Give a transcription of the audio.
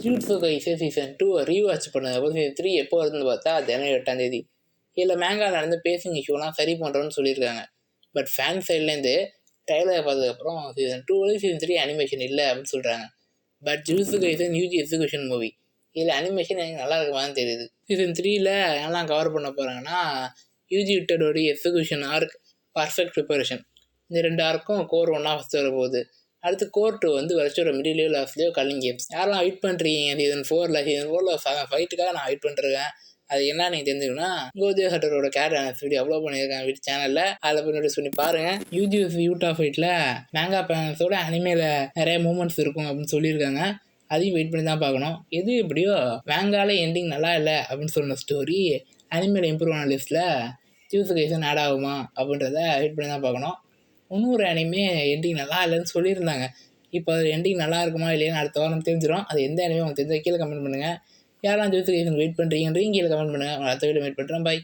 Jutsu guys season 2 rewatch பண்ணுங்க. அப்புறம் season 3 எப்போ வருதுன்னு பார்த்தா ஜனவரி 8ஆம் தேதி. இதில் மேங்கா நடந்த பேசிங் இஷ்யூலாம் சரி பண்ணுறோன்னு சொல்லியிருக்காங்க. பட் ஃபேன் சைட்லேருந்து ட்ரைலரை பார்த்ததுக்கப்புறம் சீசன் 2 சீசன் 3 அனிமேஷன் இல்லை அப்படின்னு சொல்கிறாங்க. பட் ஜுட்ஸு கைஸ் நியூஜி எக்ஸிகியூஷன் மூவி. இதில் அனிமேஷன் எனக்கு நல்லா இருக்குமான்னு தெரியுது. சீசன் 3ல் என்னெல்லாம் கவர் பண்ண போகிறாங்கன்னா யூஜி விட்டடோடைய எக்ஸிகியூஷன் ஆர்க், பர்ஃபெக்ட் ப்ரிப்பரேஷன், இந்த 2 ஆர்க்கும் கோர் 1 ஃபஸ்ட்டு வரப்போகுது. அடுத்து கோர் 2 வந்து வருஷோட மிடில் லாஸ்ட்லேயோ கல்லிங் கேம்ஸ். யாரெல்லாம் வெயிட் பண்ணுறீங்க சீசன் 4ல் ஃபைட்டுக்காக நான் வெயிட் பண்ணிருக்கேன். அது என்ன நீங்கள் தெரிஞ்சுக்கணும்னா கோஜோ ஹட்டரோட கேரக்டர் வீடியோ அப்லோட் பண்ணியிருக்கேன் வீட்டு சேனலில். அதில் போய் நோட்டீஸ் பண்ணி பாருங்கள். யூஜிஎஸ் யூட்டா ஃபைட்டில் மேங்கா பேனல்ஸோட அனிமேல நிறைய மூமெண்ட்ஸ் இருக்கும் அப்படின்னு சொல்லியிருக்காங்க. அதையும் வெயிட் பண்ணி தான் பார்க்கணும். எது எப்படியோ மேங்கால எண்டிங் நல்லா இல்லை அப்படின்னு சொன்ன ஸ்டோரி அனிமேல இம்ப்ரூவ் ஆன லிஸ்ட்டில் ஜுட்ஸு கைஸ் ஆட் ஆகுமா அப்படின்றத வெயிட் பண்ணி தான் பார்க்கணும். இன்னொரு அனிமே எண்டிங் நல்லா இல்லைன்னு சொல்லியிருந்தாங்க. இப்போ அது எண்டிங் நல்லா இருக்குமா இல்லையான்னு அடுத்த வாரம் தெரிஞ்சிடும். அது எந்த அனிமே உங்களுக்கு தெரிஞ்சால் கீழே கமெண்ட் பண்ணுங்கள். யாரெல்லாம் ஜுட்ஸு கைஸ் வெயிட் பண்ணுறீங்கன்றீங்க கீழே கமெண்ட் பண்ணுங்கள். அடுத்த வீடியோ வெயிட் பண்ணுறேன். பாய்.